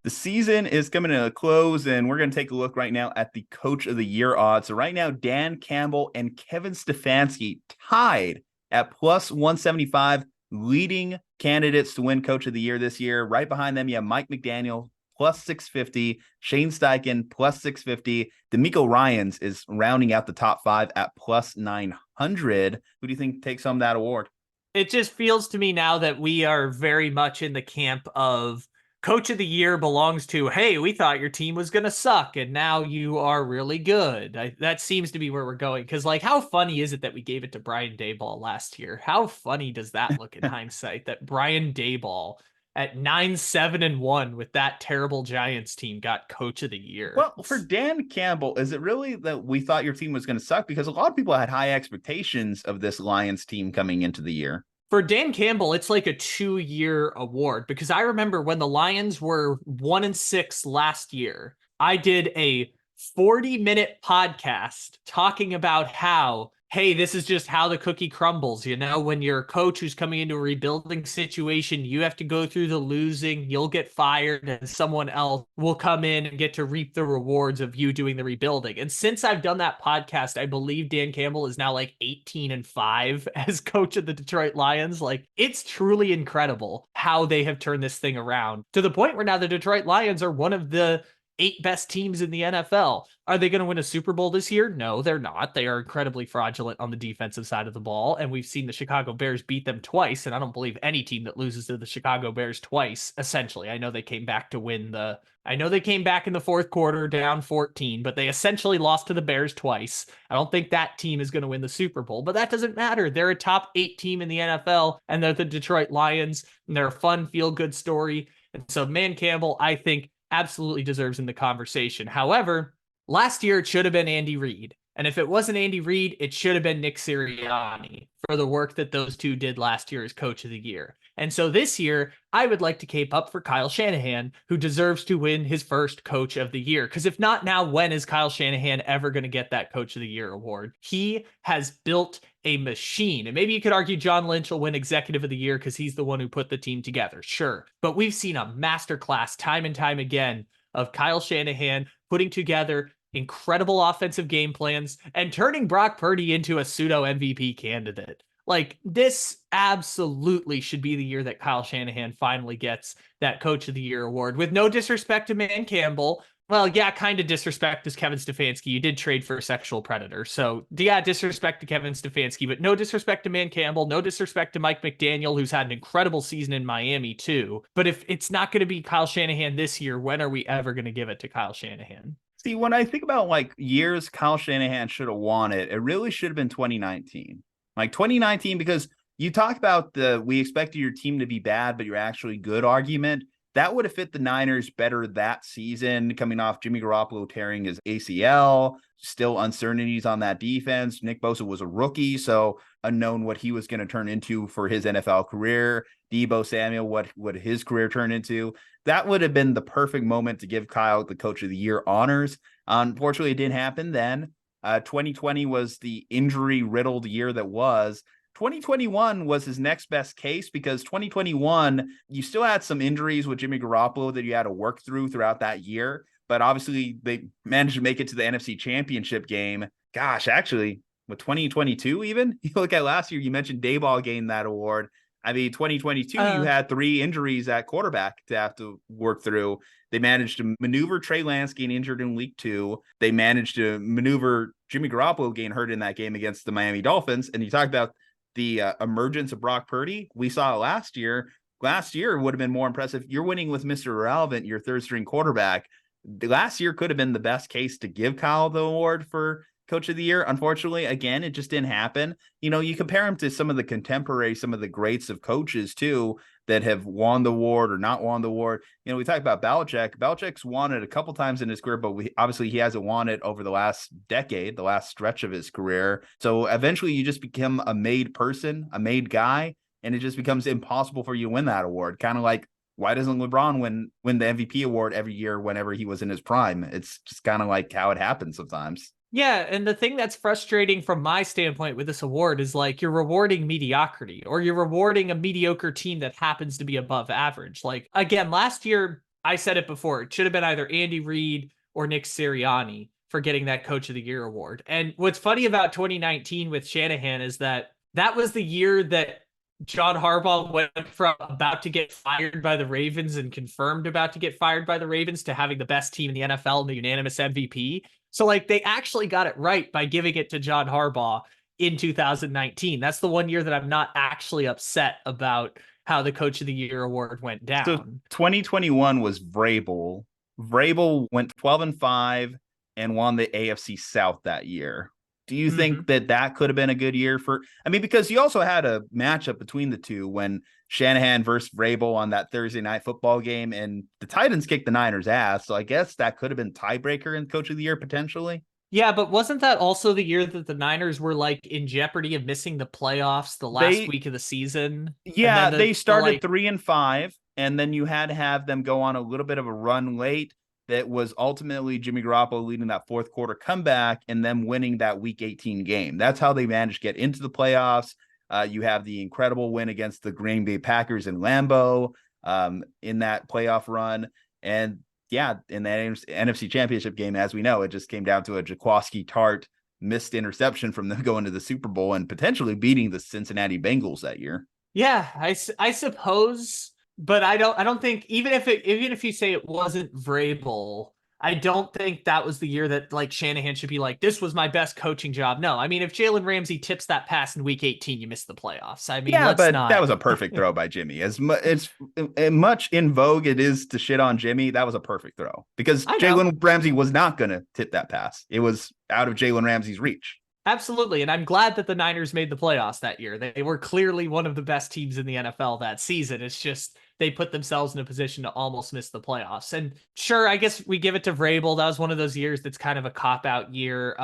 The season is coming to a close, and we're going to take a look right now at the Coach of the Year odds. So right now, Dan Campbell and Kevin Stefanski tied at plus 175, leading candidates to win Coach of the Year this year. Right behind them, you have Mike McDaniel, plus 650, Shane Steichen, plus 650. D'Amico Ryans is rounding out the top five at plus 900. Who do you think takes home that award? It just feels to me now that we are very much in the camp of Coach of the Year belongs to, hey, we thought your team was going to suck, and now you are really good. That seems to be where we're going. Because, like, how funny is it that we gave it to Brian Daboll last year? How funny does that look in hindsight, that Brian Daboll at 9-7-1 with that terrible Giants team got Coach of the Year? Well, for Dan Campbell, is it really that we thought your team was going to suck? Because a lot of people had high expectations of this Lions team coming into the year. For Dan Campbell, it's like a 2-year award, because I remember when the Lions were 1-6 last year, I did a 40-minute podcast talking about how, hey, this is just how the cookie crumbles. You know, when you're a coach who's coming into a rebuilding situation, you have to go through the losing, you'll get fired, and someone else will come in and get to reap the rewards of you doing the rebuilding. And since I've done that podcast, I believe Dan Campbell is now like 18-5 as coach of the Detroit Lions. Like, it's truly incredible how they have turned this thing around to the point where now the Detroit Lions are one of the 8 best teams in the NFL. Are they going to win a Super Bowl this year? No, they're not. They are incredibly fraudulent on the defensive side of the ball, and we've seen the Chicago Bears beat them twice, and I don't believe any team that loses to the Chicago Bears twice, essentially. I know they came back in the fourth quarter down 14, but they essentially lost to the Bears twice. I don't think that team is going to win the Super Bowl, but that doesn't matter. They're a top 8 team in the NFL, and they're the Detroit Lions, and they're a fun, feel-good story. And so, Dan Campbell, I think, absolutely deserves in the conversation. However, last year it should have been Andy Reid. And if it wasn't Andy Reid, it should have been Nick Sirianni for the work that those two did last year as Coach of the Year. And so this year, I would like to cape up for Kyle Shanahan, who deserves to win his first Coach of the Year. Because if not now, when is Kyle Shanahan ever going to get that Coach of the Year award? He has built a machine. And maybe you could argue John Lynch will win Executive of the Year because he's the one who put the team together. Sure. But we've seen a masterclass time and time again of Kyle Shanahan putting together incredible offensive game plans and turning Brock Purdy into a pseudo MVP candidate. Like, this absolutely should be the year that Kyle Shanahan finally gets that Coach of the Year award. With no disrespect to Dan Campbell. Well, yeah, kind of disrespect is Kevin Stefanski. You did trade for a sexual predator. So, yeah, disrespect to Kevin Stefanski, but no disrespect to Dan Campbell, no disrespect to Mike McDaniel, who's had an incredible season in Miami, too. But if it's not going to be Kyle Shanahan this year, when are we ever going to give it to Kyle Shanahan? See, when I think about like years Kyle Shanahan should have won it, it really should have been 2019. Like 2019, because you talk about we expected your team to be bad, but you're actually good argument. That would have fit the Niners better that season, coming off Jimmy Garoppolo tearing his ACL, still uncertainties on that defense. Nick Bosa was a rookie, so unknown what he was going to turn into for his NFL career. Deebo Samuel, what his career turned into. That would have been the perfect moment to give Kyle the Coach of the Year honors. Unfortunately, it didn't happen then. 2020 was the injury riddled year that was. 2021 was his next best case because 2021, you still had some injuries with Jimmy Garoppolo that you had to work throughout that year. But obviously, they managed to make it to the NFC Championship game. Gosh, actually, with 2022 even, you look at last year, you mentioned Daboll gained that award. I mean, 2022, you had 3 injuries at quarterback to have to work through. They managed to maneuver Trey Lance getting injured in week 2. They managed to maneuver Jimmy Garoppolo getting hurt in that game against the Miami Dolphins. And you talk about the emergence of Brock Purdy. We saw it last year. Last year would have been more impressive. You're winning with Mr. Irrelevant, your third string quarterback. Last year could have been the best case to give Kyle the award for Coach of the Year. Unfortunately, again, it just didn't happen. You know, you compare him to some of the greats of coaches too that have won the award or not won the award. You know, we talk about Belichick. Belichick's won it a couple times in his career, but obviously he hasn't won it over the last decade, the last stretch of his career. So eventually you just become a made person, a made guy, and it just becomes impossible for you to win that award. Kind of like, why doesn't LeBron win the MVP award every year whenever he was in his prime? It's just kind of like how it happens sometimes. Yeah, and the thing that's frustrating from my standpoint with this award is like you're rewarding mediocrity, or you're rewarding a mediocre team that happens to be above average. Like, again, last year, I said it before. It should have been either Andy Reid or Nick Sirianni for getting that Coach of the Year award. And what's funny about 2019 with Shanahan is that was the year that John Harbaugh went from about to get fired by the Ravens and confirmed about to get fired by the Ravens to having the best team in the NFL and the unanimous MVP. So like they actually got it right by giving it to John Harbaugh in 2019. That's the one year that I'm not actually upset about how the Coach of the Year award went down. So 2021 was Vrabel. Vrabel went 12-5 and won the AFC South that year. Do you think that could have been a good year for, I mean, because you also had a matchup between the two when Shanahan versus Vrabel on that Thursday night football game, and the Titans kicked the Niners' ass. So I guess that could have been tiebreaker in Coach of the Year potentially. Yeah, but wasn't that also the year that the Niners were like in jeopardy of missing the playoffs the last week of the season? Yeah, they started 3-5, and then you had to have them go on a little bit of a run late. That was ultimately Jimmy Garoppolo leading that fourth quarter comeback and them winning that week 18 game. That's how they managed to get into the playoffs. You have the incredible win against the Green Bay Packers in Lambeau in that playoff run. And yeah, in that NFC Championship game, as we know, it just came down to a Jaquiski Tartt missed interception from them going to the Super Bowl and potentially beating the Cincinnati Bengals that year. Yeah, I suppose. But I don't think even if you say it wasn't Vrabel, I don't think that was the year that like Shanahan should be like, this was my best coaching job. No, I mean, if Jalen Ramsey tips that pass in week 18, you miss the playoffs. I mean, yeah, but that was a perfect throw by Jimmy. As much in vogue it is to shit on Jimmy, that was a perfect throw because Jalen Ramsey was not going to tip that pass. It was out of Jalen Ramsey's reach. Absolutely. And I'm glad that the Niners made the playoffs that year. They were clearly one of the best teams in the NFL that season. It's just they put themselves in a position to almost miss the playoffs. And sure, I guess we give it to Vrabel. That was one of those years that's kind of a cop-out year.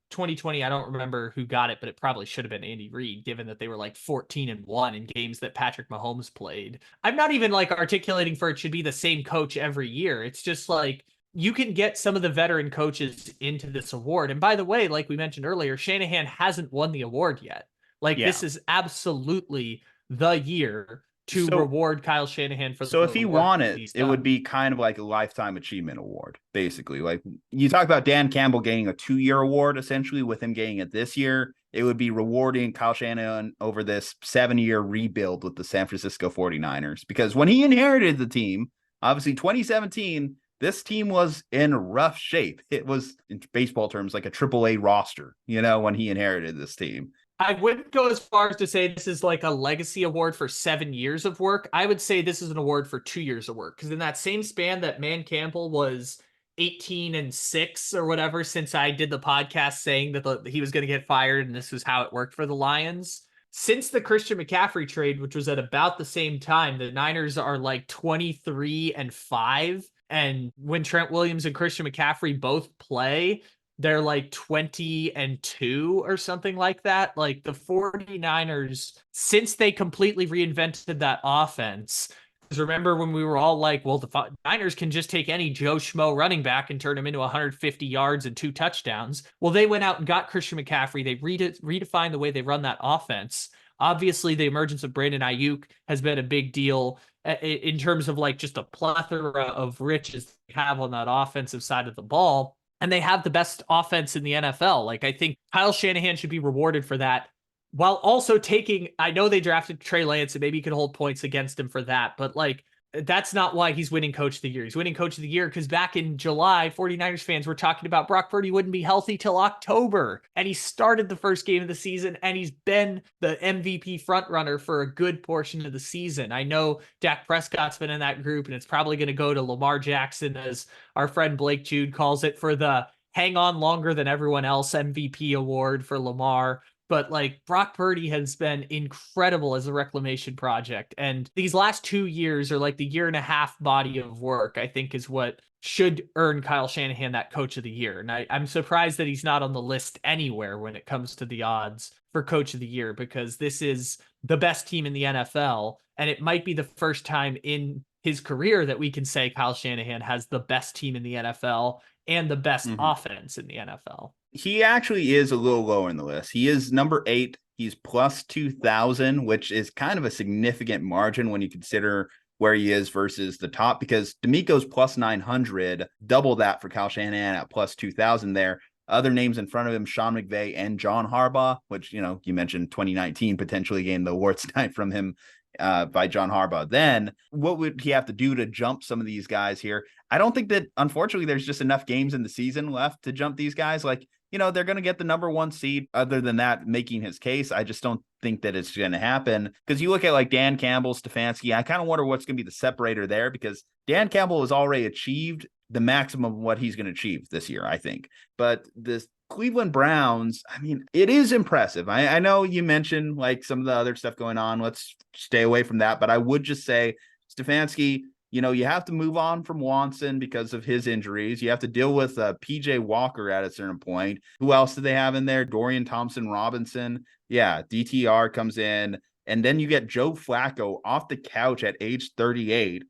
2020, I don't remember who got it, but it probably should have been Andy Reid, given that they were like 14-1 in games that Patrick Mahomes played. I'm not even like articulating for it should be the same coach every year. It's just like, you can get some of the veteran coaches into this award. And by the way, like we mentioned earlier, Shanahan hasn't won the award yet. This is absolutely the year to reward Kyle Shanahan for the So if he won it, it would be kind of like a lifetime achievement award, basically. Like you talk about Dan Campbell getting a 2-year award, essentially, with him getting it this year. It would be rewarding Kyle Shanahan over this 7-year rebuild with the San Francisco 49ers. Because when he inherited the team, obviously 2017, this team was in rough shape. It was, in baseball terms, like a AAA roster, when he inherited this team. I wouldn't go as far as to say this is like a legacy award for 7 years of work. I would say this is an award for 2 years of work. Because in that same span that Dan Campbell was 18-6 or whatever, since I did the podcast saying that he was going to get fired and this was how it worked for the Lions. Since the Christian McCaffrey trade, which was at about the same time, the Niners are like 23-5. And when Trent Williams and Christian McCaffrey both play, they're like 20-2 or something like that. Like the 49ers, since they completely reinvented that offense, because remember when we were all like, well, the Niners can just take any Joe Schmo running back and turn him into 150 yards and 2 touchdowns. Well, they went out and got Christian McCaffrey. They redefined the way they run that offense. Obviously, the emergence of Brandon Ayuk has been a big deal in terms of like just a plethora of riches they have on that offensive side of the ball. And they have the best offense in the NFL. Like, I think Kyle Shanahan should be rewarded for that, while also taking, I know they drafted Trey Lance and maybe you could hold points against him for that, but like, that's not why he's winning Coach of the Year. He's winning Coach of the Year because back in July, 49ers fans were talking about Brock Purdy wouldn't be healthy till October. And he started the first game of the season, and he's been the MVP frontrunner for a good portion of the season. I know Dak Prescott's been in that group, and it's probably going to go to Lamar Jackson, as our friend Blake Jude calls it, for the hang on longer than everyone else MVP award for Lamar. But like Brock Purdy has been incredible as a reclamation project. And these last 2 years, or like the 1.5 year body of work, I think is what should earn Kyle Shanahan that Coach of the Year. And I'm surprised that he's not on the list anywhere when it comes to the odds for Coach of the Year, because this is the best team in the NFL. And it might be the first time in his career that we can say Kyle Shanahan has the best team in the NFL and the best offense in the NFL. He actually is a little lower in the list. He is number 8. He's plus 2,000, which is kind of a significant margin when you consider where he is versus the top, because D'Amico's plus 900, double that for Kyle Shanahan at plus 2,000 there. Other names in front of him, Sean McVay and John Harbaugh, which, you know, you mentioned 2019 potentially gained the awards tonight from him by John Harbaugh. Then what would he have to do to jump some of these guys here? I don't think that, unfortunately, there's just enough games in the season left to jump these guys. Like, you know, they're going to get the number one seed. Other than that, making his case, I just don't think that it's going to happen. Because you look at like Dan Campbell, Stefanski, I kind of wonder what's going to be the separator there, because Dan Campbell has already achieved the maximum of what he's going to achieve this year, I think. But this Cleveland Browns, I mean, it is impressive. I know you mentioned like some of the other stuff going on. Let's stay away from that. But I would just say Stefanski, you know, you have to move on from Watson because of his injuries. You have to deal with PJ Walker at a certain point. Who else do they have in there? Dorian Thompson-Robinson. Yeah, DTR comes in. And then you get Joe Flacco off the couch at age 38.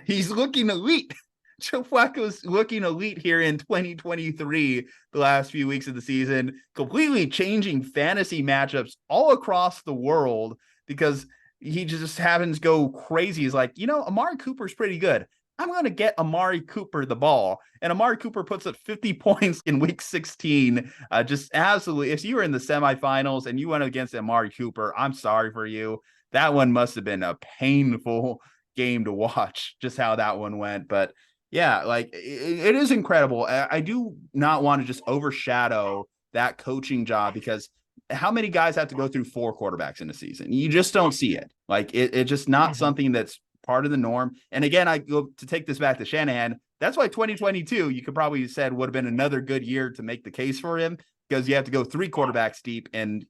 He's looking elite. Joe Flacco's looking elite here in 2023, the last few weeks of the season, completely changing fantasy matchups all across the world because he just happens to go crazy. He's like, you know, Amari Cooper's pretty good. I'm going to get Amari Cooper the ball. And Amari Cooper puts up 50 points in week 16. Just absolutely. If you were in the semifinals and you went against Amari Cooper, I'm sorry for you. That one must have been a painful game to watch, just how that one went. But yeah, like it is incredible. I do not want to just overshadow that coaching job, because how many guys have to go through 4 quarterbacks in a season? You just don't see it. Like it's just not something that's part of the norm. And again, I go to take this back to Shanahan. That's why 2022, you could probably said would have been another good year to make the case for him, because you have to go 3 quarterbacks deep and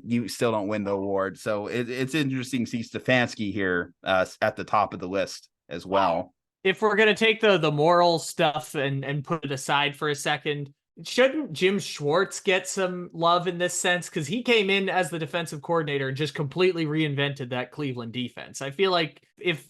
you still don't win the award. So it's interesting to see Stefanski here at the top of the list as well. If we're going to take the moral stuff and put it aside for a second, shouldn't Jim Schwartz get some love in this sense? Because he came in as the defensive coordinator and just completely reinvented that Cleveland defense. I feel like if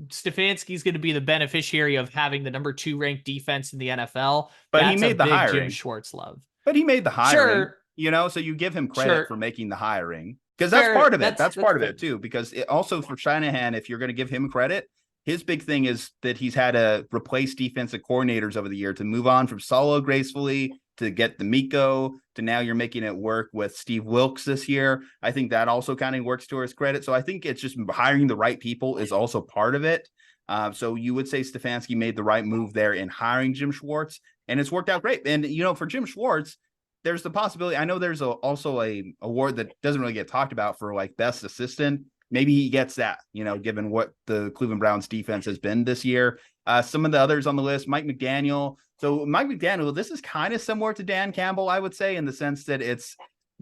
Stefanski's going to be the beneficiary of having the number 2 ranked defense in the NFL, but that's he made a the big hiring. Jim Schwartz love. But he made the hiring, sure. You know, so you give him credit Sure. for making the hiring, because that's part of it. That's part of it too, because it also for Shanahan, if you're going to give him credit, his big thing is that he's had to replace defensive coordinators over the year to move on from Solo gracefully to get the Miko to now you're making it work with Steve Wilkes this year. I think that also kind of works to his credit. So I think it's just hiring the right people is also part of it. So you would say Stefanski made the right move there in hiring Jim Schwartz, and it's worked out great. And, you know, for Jim Schwartz, there's the possibility. I know there's also a award that doesn't really get talked about for like best assistant. Maybe he gets that, you know, given what the Cleveland Browns defense has been this year. Some of the others on the list, Mike McDaniel. So Mike McDaniel, this is kind of similar to Dan Campbell, I would say, in the sense that it's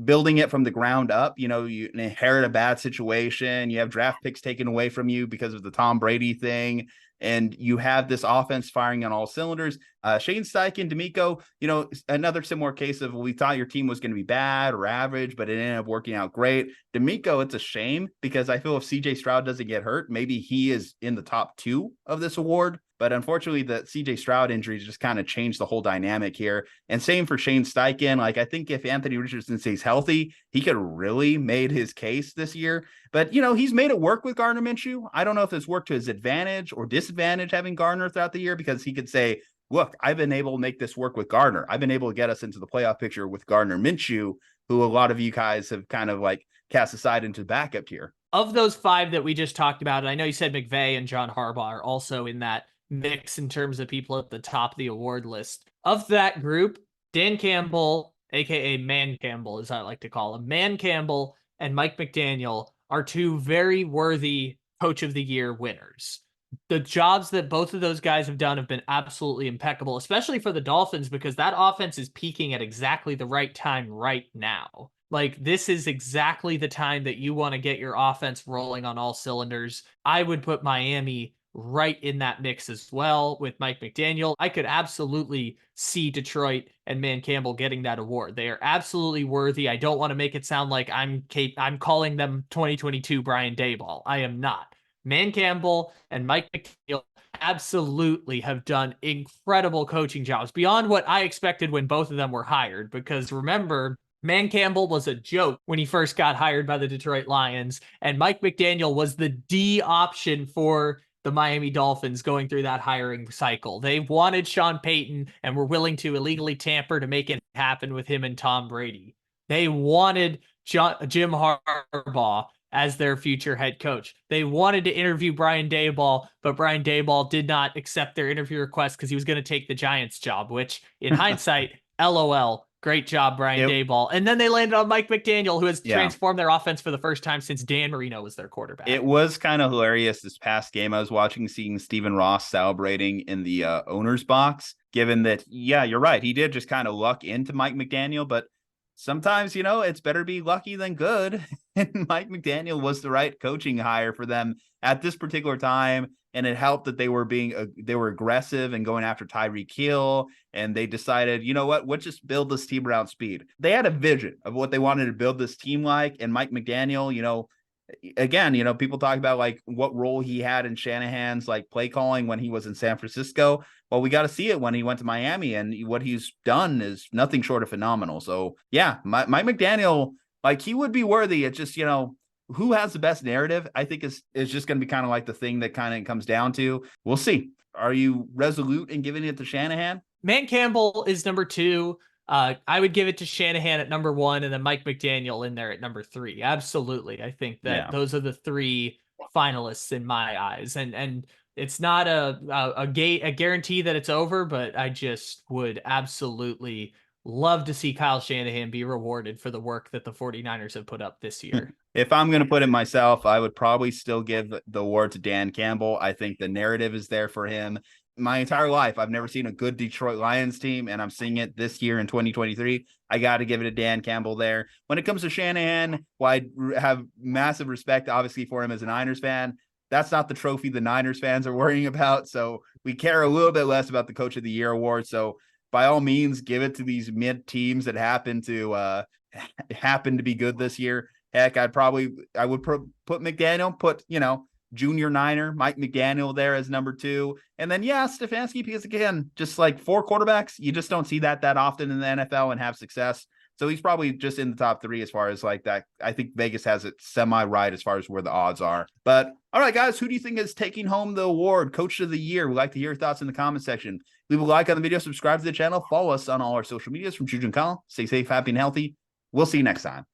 building it from the ground up. You know, you inherit a bad situation. You have draft picks taken away from you because of the Tom Brady thing. And you have this offense firing on all cylinders. Shane Steichen, D'Amico, you know, another similar case of we thought your team was going to be bad or average, but it ended up working out great. D'Amico, it's a shame because I feel if CJ Stroud doesn't get hurt, maybe he is in the top 2 of this award. But unfortunately, the CJ Stroud injuries just kind of changed the whole dynamic here. And same for Shane Steichen. Like, I think if Anthony Richardson stays healthy, he could really made his case this year. But, you know, he's made it work with Gardner Minshew. I don't know if it's worked to his advantage or disadvantage having Gardner throughout the year, because he could say, look, I've been able to make this work with Gardner. I've been able to get us into the playoff picture with Gardner Minshew, who a lot of you guys have kind of like cast aside into backup tier. Of those 5 that we just talked about, and I know you said McVay and John Harbaugh are also in that mix in terms of people at the top of the award list. Of that group, Dan Campbell, aka Man Campbell, as I like to call him, Man Campbell and Mike McDaniel are 2 very worthy Coach of the Year winners. The jobs that both of those guys have done have been absolutely impeccable, especially for the Dolphins, because that offense is peaking at exactly the right time right now. Like, this is exactly the time that you want to get your offense rolling on all cylinders. I would put Miami right in that mix as well with Mike McDaniel. I could absolutely see Detroit and Man Campbell getting that award. They are absolutely worthy. I don't want to make it sound like I'm calling them 2022 Brian Daboll. I am not. Man Campbell and Mike McDaniel absolutely have done incredible coaching jobs beyond what I expected when both of them were hired, because remember, Man Campbell was a joke when he first got hired by the Detroit Lions, and Mike McDaniel was the D option for the Miami Dolphins going through that hiring cycle. They wanted Sean Payton and were willing to illegally tamper to make it happen with him and Tom Brady. They wanted Jim Harbaugh as their future head coach. They wanted to interview Brian Daboll, but Brian Daboll did not accept their interview request because he was going to take the Giants job, which in hindsight, LOL, great job, Brian Daboll. And then they landed on Mike McDaniel, who has transformed their offense for the first time since Dan Marino was their quarterback. It was kind of hilarious this past game I was watching, seeing Stephen Ross celebrating in the owner's box, given that, yeah, you're right. He did just kind of luck into Mike McDaniel, but sometimes, it's better be lucky than good. And Mike McDaniel was the right coaching hire for them at this particular time. And it helped that they were aggressive and going after Tyreek Hill. And they decided, you know what, let's just build this team around speed. They had a vision of what they wanted to build this team like. And Mike McDaniel, again, people talk about like what role he had in Shanahan's like play calling when he was in San Francisco. Well, we got to see it when he went to Miami, and what he's done is nothing short of phenomenal. So yeah, Mike McDaniel, like he would be worthy. It's just, who has the best narrative, I think is just going to be kind of like the thing that kind of comes down to. We'll see. Are you resolute in giving it to Shanahan? Dan Campbell is number 2. I would give it to Shanahan at number 1, and then Mike McDaniel in there at number 3. Absolutely. I think that those are the 3 finalists in my eyes. And it's not a guarantee that it's over, but I just would absolutely love to see Kyle Shanahan be rewarded for the work that the 49ers have put up this year. If I'm going to put it myself, I would probably still give the award to Dan Campbell. I think the narrative is there for him. My entire life, I've never seen a good Detroit Lions team, and I'm seeing it this year in 2023. I got to give it to Dan Campbell there. When it comes to Shanahan, I have massive respect, obviously, for him as a Niners fan. That's not the trophy the Niners fans are worrying about. So we care a little bit less about the Coach of the Year award. So by all means, give it to these mid teams that happen to be good this year. Heck, I would put McDaniel, junior Niner, Mike McDaniel there as number 2. And then, Stefanski, because again, just like 4 quarterbacks, you just don't see that often in the NFL and have success. So he's probably just in the top 3 as far as like that. I think Vegas has it semi-right as far as where the odds are. But all right, guys, who do you think is taking home the award, Coach of the Year? We'd like to hear your thoughts in the comment section. Leave a like on the video, subscribe to the channel, follow us on all our social medias from Juju and Kyle. Stay safe, happy, and healthy. We'll see you next time.